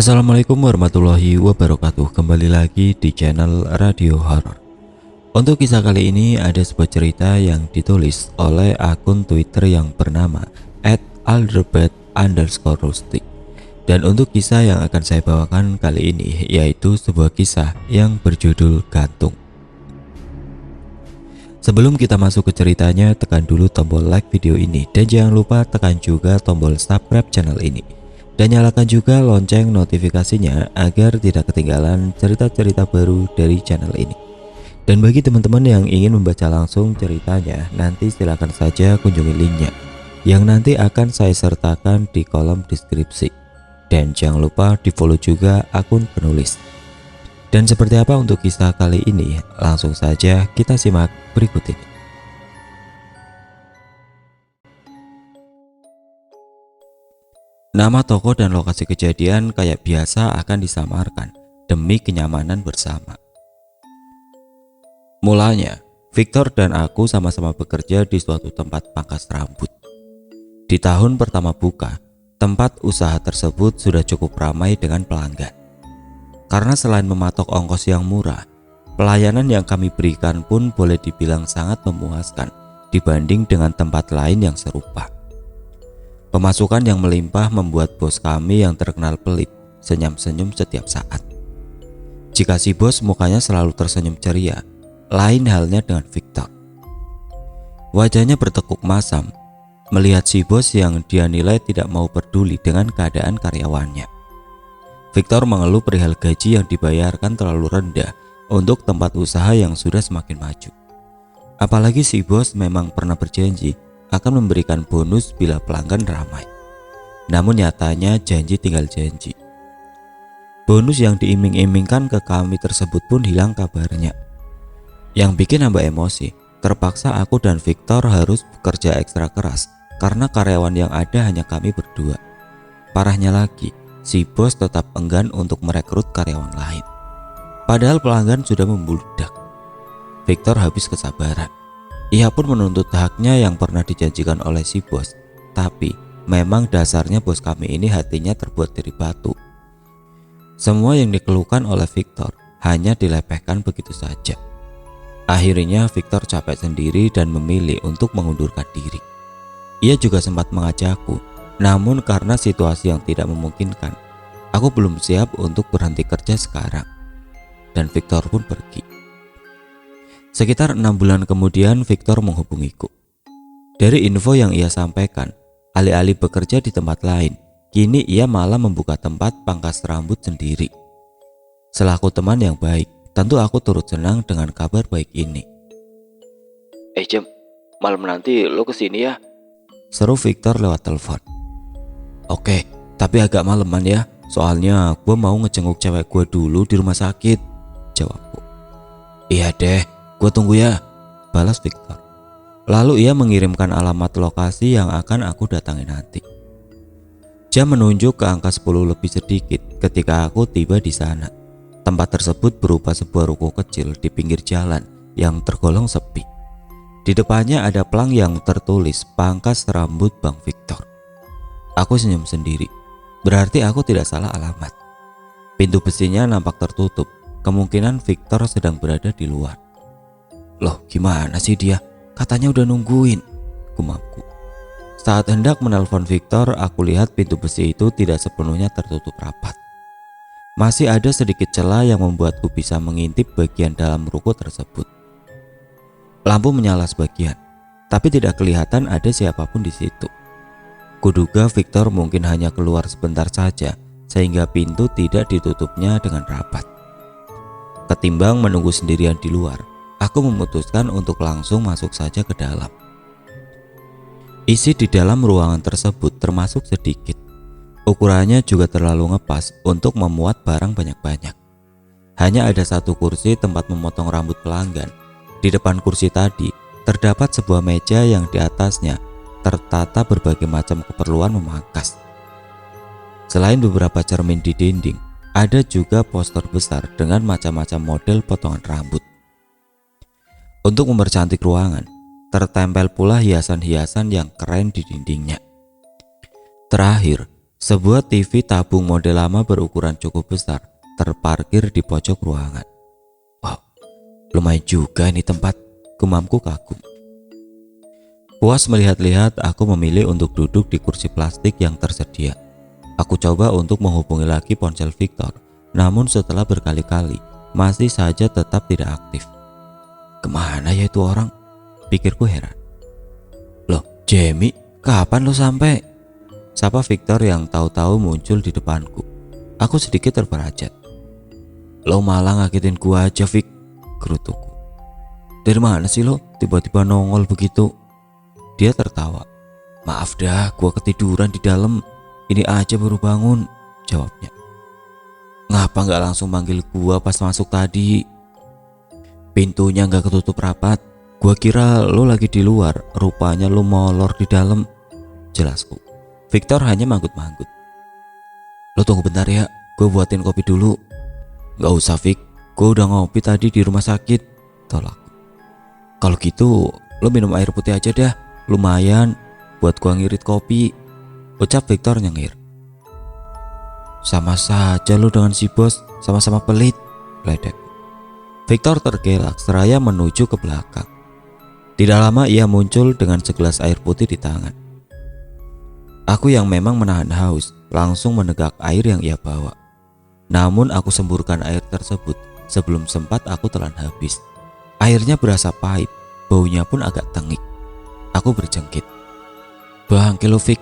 Assalamualaikum warahmatullahi wabarakatuh. Kembali lagi di channel Radio Horor. Untuk kisah kali ini ada sebuah cerita yang ditulis oleh akun Twitter yang bernama @alderbert_rustic. Dan untuk kisah yang akan saya bawakan kali ini yaitu sebuah kisah yang berjudul Gantung. Sebelum kita masuk ke ceritanya, tekan dulu tombol like video ini dan jangan lupa tekan juga tombol subscribe channel ini. Dan nyalakan juga lonceng notifikasinya agar tidak ketinggalan cerita-cerita baru dari channel ini. Dan bagi teman-teman yang ingin membaca langsung ceritanya, nanti silakan saja kunjungi linknya yang nanti akan saya sertakan di kolom deskripsi. Dan jangan lupa di follow juga akun penulis. Dan seperti apa untuk kisah kali ini? Langsung saja kita simak berikut ini. Nama toko dan lokasi kejadian kayak biasa akan disamarkan demi kenyamanan bersama. Mulanya, Victor dan aku sama-sama bekerja di suatu tempat pangkas rambut. Di tahun pertama buka, tempat usaha tersebut sudah cukup ramai dengan pelanggan. Karena selain mematok ongkos yang murah, pelayanan yang kami berikan pun boleh dibilang sangat memuaskan dibanding dengan tempat lain yang serupa. Pemasukan yang melimpah membuat bos kami yang terkenal pelit senyum-senyum setiap saat. Jika si bos mukanya selalu tersenyum ceria, lain halnya dengan Victor. Wajahnya bertekuk masam melihat si bos yang dia nilai tidak mau peduli dengan keadaan karyawannya. Victor mengeluh perihal gaji yang dibayarkan terlalu rendah untuk tempat usaha yang sudah semakin maju. Apalagi si bos memang pernah berjanji akan memberikan bonus bila pelanggan ramai. Namun nyatanya janji tinggal janji. Bonus yang diiming-imingkan ke kami tersebut pun hilang kabarnya. Yang bikin hamba emosi, terpaksa aku dan Victor harus bekerja ekstra keras karena karyawan yang ada hanya kami berdua. Parahnya lagi, si bos tetap enggan untuk merekrut karyawan lain. Padahal pelanggan sudah membludak. Victor habis kesabaran. Ia pun menuntut haknya yang pernah dijanjikan oleh si bos. Tapi memang dasarnya bos kami ini hatinya terbuat dari batu. Semua yang dikeluhkan oleh Victor hanya dilepehkan begitu saja. Akhirnya Victor capek sendiri dan memilih untuk mengundurkan diri. Ia juga sempat mengajakku, namun karena situasi yang tidak memungkinkan, aku belum siap untuk berhenti kerja sekarang. Dan Victor pun pergi. Sekitar 6 bulan kemudian Victor menghubungiku. Dari info yang ia sampaikan, alih-alih bekerja di tempat lain, kini ia malah membuka tempat pangkas rambut sendiri. Selaku teman yang baik, tentu aku turut senang dengan kabar baik ini. Jam, malam nanti lo kesini ya? Seru Victor lewat telepon. Oke, tapi agak maleman ya, soalnya gue mau ngejenguk cewek gue dulu di rumah sakit, jawabku. Iya deh, gue tunggu ya, balas Victor. Lalu ia mengirimkan alamat lokasi yang akan aku datangi nanti. Jam menunjuk ke angka 10 lebih sedikit ketika aku tiba di sana. Tempat tersebut berupa sebuah ruko kecil di pinggir jalan yang tergolong sepi. Di depannya ada pelang yang tertulis pangkas rambut Bang Victor. Aku senyum sendiri, berarti aku tidak salah alamat. Pintu besinya nampak tertutup, kemungkinan Victor sedang berada di luar. Loh, gimana sih dia? Katanya udah nungguin, gumamku. Saat hendak menelpon Victor, aku lihat pintu besi itu tidak sepenuhnya tertutup rapat. Masih ada sedikit celah yang membuatku bisa mengintip bagian dalam ruko tersebut. Lampu menyala sebagian, tapi tidak kelihatan ada siapapun di situ. Kuduga Victor mungkin hanya keluar sebentar saja, sehingga pintu tidak ditutupnya dengan rapat. Ketimbang menunggu sendirian di luar, aku memutuskan untuk langsung masuk saja ke dalam. Isi di dalam ruangan tersebut termasuk sedikit. Ukurannya juga terlalu ngepas untuk memuat barang banyak-banyak. Hanya ada satu kursi tempat memotong rambut pelanggan. Di depan kursi tadi terdapat sebuah meja yang di atasnya tertata berbagai macam keperluan memangkas. Selain beberapa cermin di dinding, ada juga poster besar dengan macam-macam model potongan rambut. Untuk mempercantik ruangan, tertempel pula hiasan-hiasan yang keren di dindingnya. Terakhir, Sebuah TV tabung model lama berukuran cukup besar terparkir di pojok ruangan. Wow, lumayan juga ini tempat, gumamku kagum. Puas melihat-lihat, aku memilih untuk duduk di kursi plastik yang tersedia. Aku coba untuk menghubungi lagi ponsel Victor, namun setelah berkali-kali masih saja tetap tidak aktif. Kemana ya itu orang? Pikirku heran. Loh, Jamie, kapan lo sampai? Sapa Victor yang tahu-tahu muncul di depanku. Aku sedikit terperajat. Lo malah ngagetin gua aja, Vic, gerutuku. Dari mana sih lo tiba-tiba nongol begitu? Dia tertawa. Maaf dah, gua ketiduran di dalam. Ini aja baru bangun, jawabnya. Ngapa nggak langsung manggil gua pas masuk tadi? Pintunya nggak ketutup rapat. Gua kira lo lagi di luar, rupanya lo molor di dalam, jelasku. Victor hanya manggut-manggut. Lo tunggu bentar ya, gue buatin kopi dulu. Gak usah, Vic, gue udah ngopi tadi di rumah sakit, tolak. Kalau gitu lo minum air putih aja dah, lumayan buat gua ngirit kopi, ucap Victor nyengir. Sama saja lo dengan si bos, sama-sama pelit, ledek. Victor tergelak seraya menuju ke belakang. Tidak lama ia muncul dengan segelas air putih di tangan. Aku yang memang menahan haus langsung menegak air yang ia bawa. Namun aku semburkan air tersebut sebelum sempat aku telan habis. Airnya berasa pahit, baunya pun agak tengik. Aku berjengkit. Bangke lo, Vic,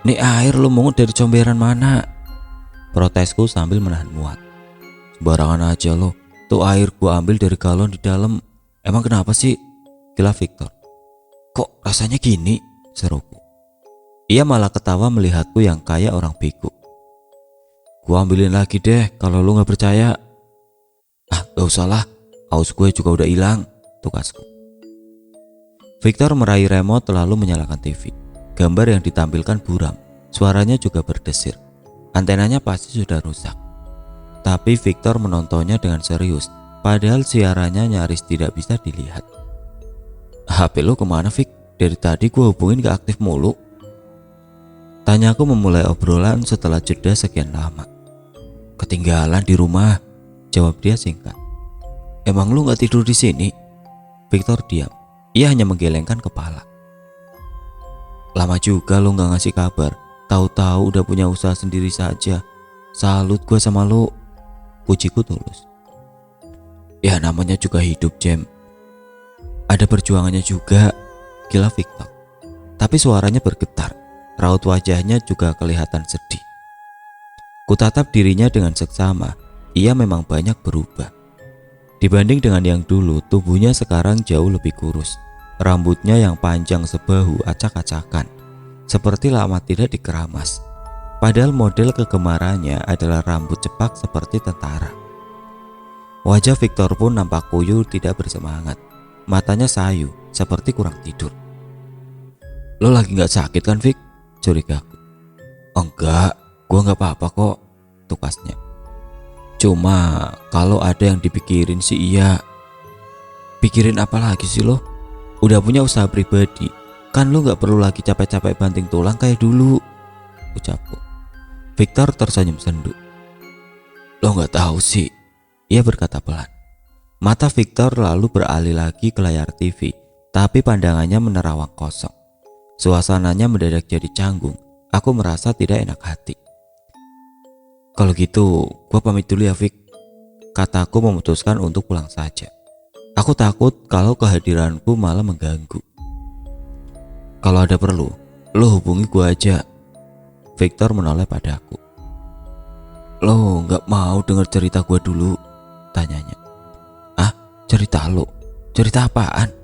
ini air lo mungut dari comberan mana? Protesku sambil menahan muat. Sembarangan aja lo, tuh air gua ambil dari galon di dalam. Emang kenapa sih? Gila Victor. Kok rasanya gini? Seruku. Ia malah ketawa melihatku yang kayak orang bego. Gua ambilin lagi deh kalau lu gak percaya. Ah, gak usah lah, haus gue juga udah hilang, tukasku. Victor meraih remote lalu menyalakan TV. Gambar yang ditampilkan buram, suaranya juga berdesir. Antenanya pasti sudah rusak. Tapi Victor menontonnya dengan serius, padahal siarannya nyaris tidak bisa dilihat. HP lu kemana, Vic? Dari tadi gua hubungin gak aktif mulu. Tanyaku memulai obrolan setelah jeda sekian lama. Ketinggalan di rumah, jawab dia singkat. Emang lu gak tidur di sini? Victor diam. Ia hanya menggelengkan kepala. Lama juga lu gak ngasih kabar. Tahu-tahu udah punya usaha sendiri saja. Salut gue sama lu, pujiku tulus. Ya namanya juga hidup, Jam. Ada perjuangannya juga, gila Victor. Tapi suaranya bergetar. Raut wajahnya juga kelihatan sedih. Kutatap dirinya dengan seksama. Ia memang banyak berubah. Dibanding dengan yang dulu, tubuhnya sekarang jauh lebih kurus. Rambutnya yang panjang sebahu acak-acakan, seperti lama tidak dikeramas. Padahal model kegemarannya adalah rambut cepak seperti tentara. Wajah Victor pun nampak kuyuh, tidak bersemangat. Matanya sayu, seperti kurang tidur. Lo lagi gak sakit kan, Vic? Curigaku. Enggak, gua gak apa-apa kok, tukasnya. Cuma kalau ada yang dipikirin sih iya. Pikirin apa lagi sih lo? Udah punya usaha pribadi, kan lo gak perlu lagi capek-capek banting tulang kayak dulu, ucapku. Victor tersenyum sendu. Lo gak tahu sih, ia berkata pelan. Mata Victor lalu beralih lagi ke layar TV, tapi pandangannya menerawang kosong. Suasananya mendadak jadi canggung. Aku merasa tidak enak hati. Kalau gitu, gua pamit dulu ya, Vic. Kataku memutuskan untuk pulang saja. Aku takut kalau kehadiranku malah mengganggu. Kalau ada perlu, lo hubungi gua aja. Victor menoleh padaku. Lo nggak mau dengar cerita gua dulu? Tanyanya. Ah, cerita lo? Cerita apaan?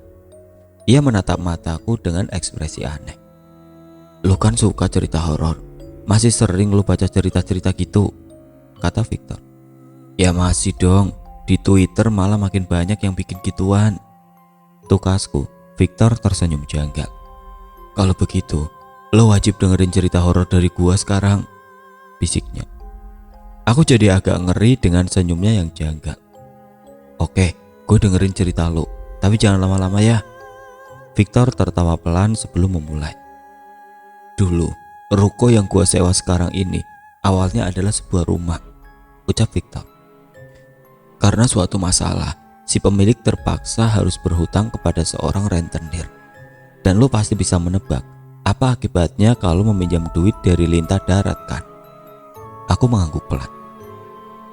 Ia menatap mataku dengan ekspresi aneh. Lu kan suka cerita horor, masih sering lu baca cerita-cerita gitu, kata Victor. Ya masih dong, di Twitter malah makin banyak yang bikin gituan, tukasku. Victor tersenyum janggal. Kalau begitu, lu wajib dengerin cerita horor dari gua sekarang, bisiknya. Aku jadi agak ngeri dengan senyumnya yang janggal. Oke, gue dengerin cerita lu, tapi jangan lama-lama ya. Victor tertawa pelan sebelum memulai. Dulu, ruko yang gua sewa sekarang ini awalnya adalah sebuah rumah, ucap Victor. Karena suatu masalah, si pemilik terpaksa harus berhutang kepada seorang rentenir. Dan lo pasti bisa menebak apa akibatnya kalau meminjam duit dari lintah darat kan? Aku mengangguk pelan.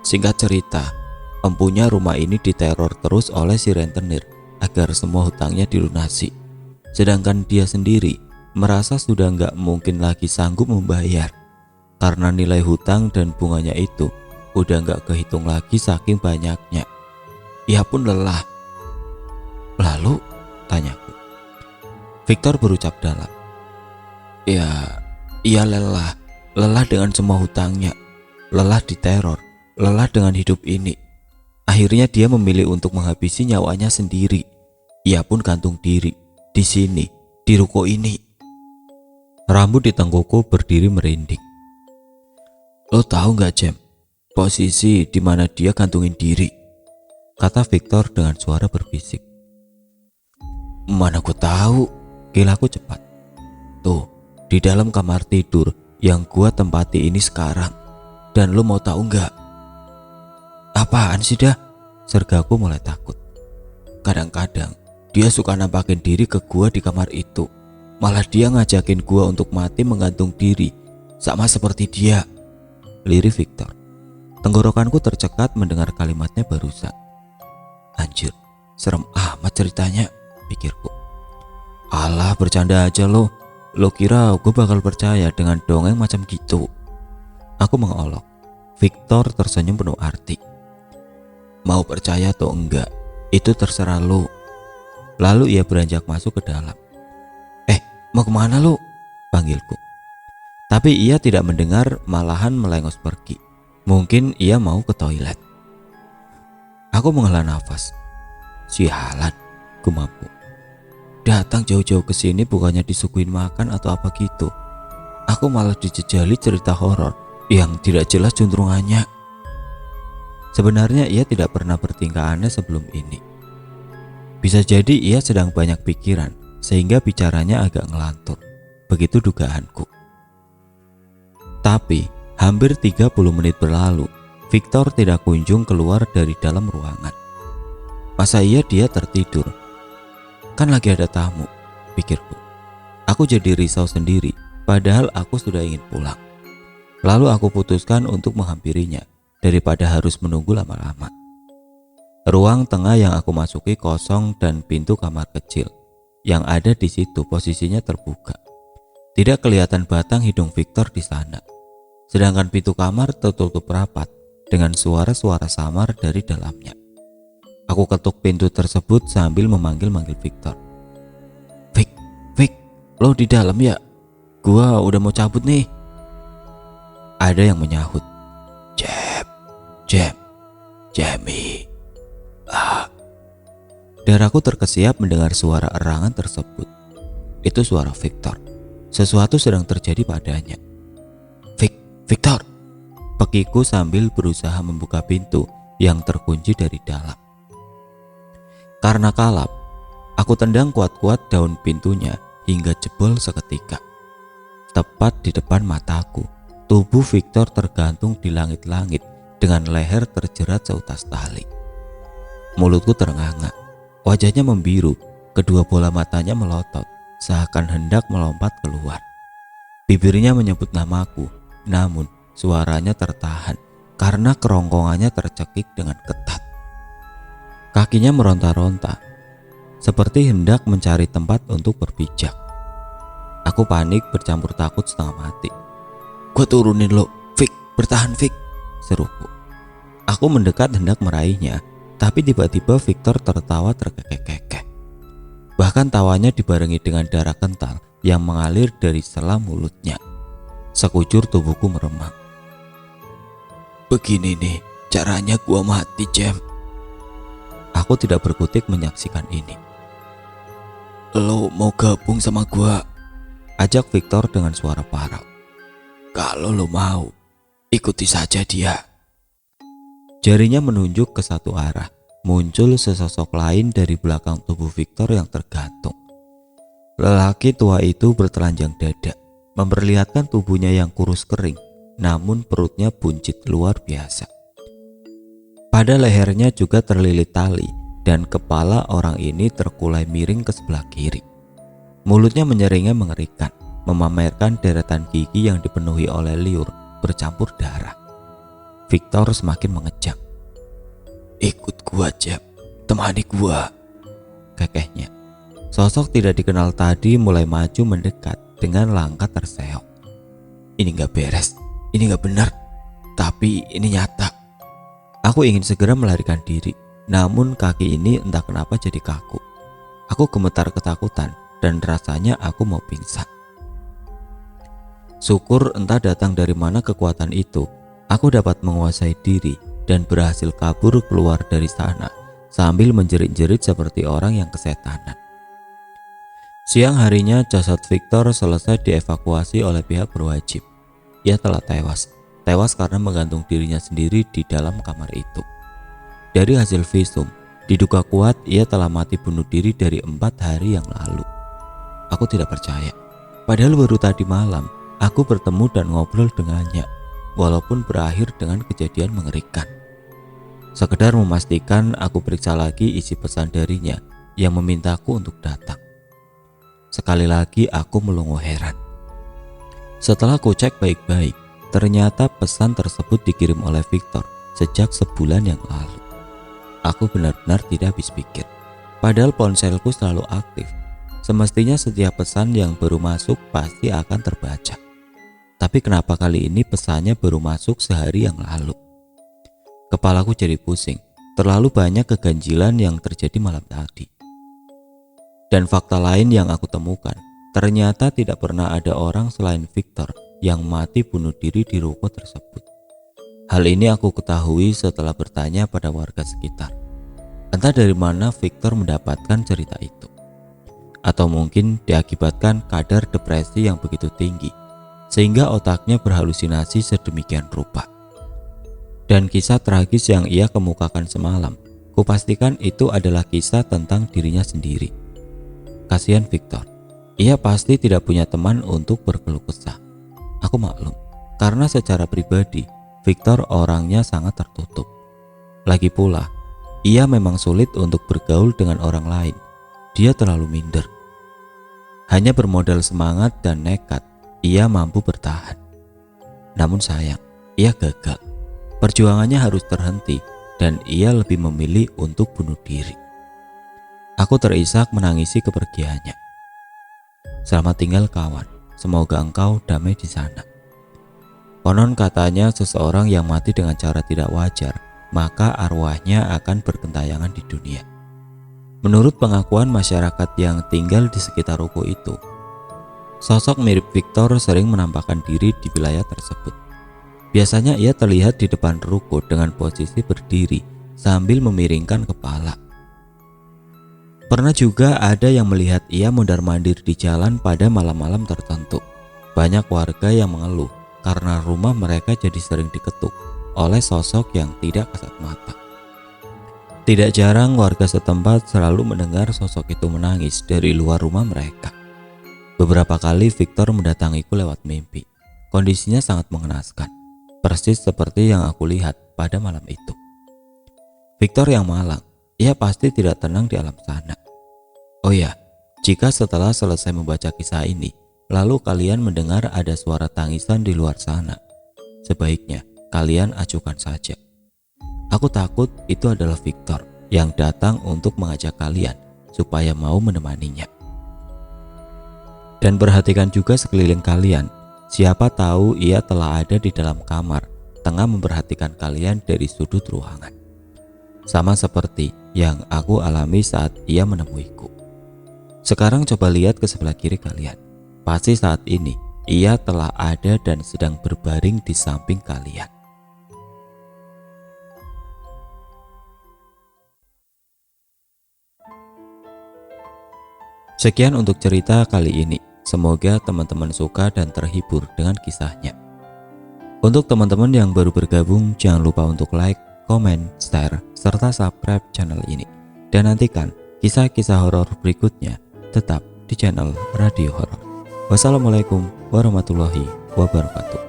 Singkat cerita, empunya rumah ini diteror terus oleh si rentenir agar semua hutangnya dilunasi. Sedangkan dia sendiri merasa sudah nggak mungkin lagi sanggup membayar karena nilai hutang dan bunganya itu udah nggak kehitung lagi saking banyaknya. Ia pun lelah. Lalu, tanyaku. Victor berucap dalam. Ya, ia lelah dengan semua hutangnya, lelah diteror, lelah dengan hidup ini. Akhirnya dia memilih untuk menghabisi nyawanya sendiri. Ia pun gantung diri di sini, di ruko ini. Rambut di tengkukku berdiri merinding. Lo tahu nggak, Jem? Posisi di mana dia gantungin diri, kata Victor dengan suara berbisik. Mana gue tahu, gilaku cepat. Tuh, di dalam kamar tidur yang gua tempati ini sekarang. Dan lo mau tahu nggak? Apaan sih dah? Sergaku mulai takut. Kadang-kadang dia suka nampakin diri ke gua di kamar itu. Malah dia ngajakin gua untuk mati menggantung diri, sama seperti dia. Lirik Victor. Tenggorokanku tercekat mendengar kalimatnya barusan. Anjir, serem amat ceritanya, pikirku. Alah, bercanda aja lo. Lo kira gue bakal percaya dengan dongeng macam gitu? Aku mengolok. Victor tersenyum penuh arti. Mau percaya atau enggak, itu terserah lo. Lalu ia beranjak masuk ke dalam. Mau kemana lo? Panggilku. Tapi ia tidak mendengar, malahan melengos pergi. Mungkin ia mau ke toilet. Aku menghela nafas. Sialan, gumamku. Datang jauh-jauh ke sini bukannya disuguhin makan atau apa gitu. Aku malah dijejali cerita horor yang tidak jelas juntrungannya. Sebenarnya ia tidak pernah bertingkah aneh sebelum ini. Bisa jadi ia sedang banyak pikiran sehingga bicaranya agak ngelantur. Begitu dugaanku. Tapi hampir 30 menit berlalu, Victor tidak kunjung keluar dari dalam ruangan. Masa iya dia tertidur? Kan lagi ada tamu, pikirku. Aku jadi risau sendiri, padahal aku sudah ingin pulang. Lalu aku putuskan untuk menghampirinya daripada harus menunggu lama-lama. Ruang tengah yang aku masuki kosong dan pintu kamar kecil yang ada di situ posisinya terbuka. Tidak kelihatan batang hidung Victor di sana. Sedangkan pintu kamar tertutup rapat dengan suara-suara samar dari dalamnya. Aku ketuk pintu tersebut sambil memanggil-manggil Victor. Vic, lo di dalam ya? Gua udah mau cabut nih. Ada yang menyahut. Jamie. Darahku terkesiap mendengar suara erangan tersebut. Itu suara Victor. Sesuatu sedang terjadi padanya. Victor, pekiku sambil berusaha membuka pintu yang terkunci dari dalam. Karena kalap, aku tendang kuat-kuat daun pintunya hingga jebol seketika. Tepat di depan mataku, tubuh Victor tergantung di langit-langit dengan leher terjerat seutas tali. Mulutku terengah-engah, wajahnya membiru, kedua bola matanya melotot, seakan hendak melompat keluar. Bibirnya menyebut namaku, namun suaranya tertahan karena kerongkongannya tercekik dengan ketat. Kakinya meronta-ronta, seperti hendak mencari tempat untuk berpijak. Aku panik bercampur takut setengah mati. Gue turunin lo, Vic, bertahan Vic, seruku. Aku mendekat hendak meraihnya, tapi tiba-tiba Victor tertawa terkekeh-kekeh. Bahkan tawanya dibarengi dengan darah kental yang mengalir dari sela mulutnya. Sekujur tubuhku meremang. Begini nih caranya gua mati, Jam. Aku tidak berkutik menyaksikan ini. Lo mau gabung sama gua? Ajak Victor dengan suara parau. Kalau lo mau, ikuti saja dia. Jarinya menunjuk ke satu arah. Muncul sesosok lain dari belakang tubuh Victor yang tergantung. Lelaki tua itu bertelanjang dada, memperlihatkan tubuhnya yang kurus kering, namun perutnya buncit luar biasa. Pada lehernya juga terlilit tali dan kepala orang ini terkulai miring ke sebelah kiri. Mulutnya menyeringnya mengerikan, memamerkan deretan gigi yang dipenuhi oleh liur bercampur darah. Victor semakin mengejang. "Ikut gua, Jeb, temani gua," kekehnya. Sosok tidak dikenal tadi mulai maju mendekat dengan langkah terseok. "Ini gak beres, ini gak benar, tapi ini nyata." Aku ingin segera melarikan diri, namun kaki ini entah kenapa jadi kaku. Aku gemetar ketakutan dan rasanya aku mau pingsan. Syukur entah datang dari mana kekuatan itu, aku dapat menguasai diri dan berhasil kabur keluar dari sana sambil menjerit-jerit seperti orang yang kesetanan. Siang harinya jasad Victor selesai dievakuasi oleh pihak berwajib. Ia telah tewas karena menggantung dirinya sendiri di dalam kamar itu. Dari hasil visum, diduga kuat ia telah mati bunuh diri dari 4 hari yang lalu. Aku tidak percaya, padahal baru tadi malam aku bertemu dan ngobrol dengannya, walaupun berakhir dengan kejadian mengerikan. Sekedar memastikan, aku periksa lagi isi pesan darinya yang memintaku untuk datang. Sekali lagi aku melongo heran. Setelah ku cek baik-baik, ternyata pesan tersebut dikirim oleh Victor sejak sebulan yang lalu. Aku benar-benar tidak habis pikir. Padahal ponselku selalu aktif. Semestinya setiap pesan yang baru masuk pasti akan terbaca. Tapi kenapa kali ini pesannya baru masuk sehari yang lalu? Kepalaku jadi pusing. Terlalu banyak keganjilan yang terjadi malam tadi. Dan fakta lain yang aku temukan, ternyata tidak pernah ada orang selain Victor yang mati bunuh diri di ruko tersebut. Hal ini aku ketahui setelah bertanya pada warga sekitar. Entah dari mana Victor mendapatkan cerita itu. Atau mungkin diakibatkan kadar depresi yang begitu tinggi, sehingga otaknya berhalusinasi sedemikian rupa. Dan kisah tragis yang ia kemukakan semalam, kupastikan itu adalah kisah tentang dirinya sendiri. Kasihan Victor, ia pasti tidak punya teman untuk berkeluh kesah. Aku maklum, karena secara pribadi, Victor orangnya sangat tertutup. Lagi pula, ia memang sulit untuk bergaul dengan orang lain. Dia terlalu minder. Hanya bermodal semangat dan nekat, ia mampu bertahan. Namun sayang, ia gagal. Perjuangannya harus terhenti dan ia lebih memilih untuk bunuh diri. Aku terisak menangisi kepergiannya. Selamat tinggal kawan, semoga engkau damai di sana. Konon katanya seseorang yang mati dengan cara tidak wajar, maka arwahnya akan bergentayangan di dunia. Menurut pengakuan masyarakat yang tinggal di sekitar ruko itu, sosok mirip Victor sering menampakkan diri di wilayah tersebut. Biasanya ia terlihat di depan ruko dengan posisi berdiri sambil memiringkan kepala. Pernah juga ada yang melihat ia mondar-mandir di jalan pada malam-malam tertentu. Banyak warga yang mengeluh karena rumah mereka jadi sering diketuk oleh sosok yang tidak kasat mata. Tidak jarang warga setempat selalu mendengar sosok itu menangis dari luar rumah mereka. Beberapa kali Victor mendatangiku lewat mimpi. Kondisinya sangat mengenaskan, persis seperti yang aku lihat pada malam itu. Victor yang malang, ia pasti tidak tenang di alam sana. Oh ya, jika setelah selesai membaca kisah ini, lalu kalian mendengar ada suara tangisan di luar sana, sebaiknya kalian acuhkan saja. Aku takut itu adalah Victor yang datang untuk mengajak kalian supaya mau menemaninya. Dan perhatikan juga sekeliling kalian, siapa tahu ia telah ada di dalam kamar, tengah memperhatikan kalian dari sudut ruangan. Sama seperti yang aku alami saat ia menemuiku. Sekarang coba lihat ke sebelah kiri kalian. Pasti saat ini ia telah ada dan sedang berbaring di samping kalian. Sekian untuk cerita kali ini. Semoga teman-teman suka dan terhibur dengan kisahnya. Untuk teman-teman yang baru bergabung, jangan lupa untuk like, komen, share, serta subscribe channel ini. Dan nantikan kisah-kisah horor berikutnya tetap di channel Radio Horor. Wassalamualaikum warahmatullahi wabarakatuh.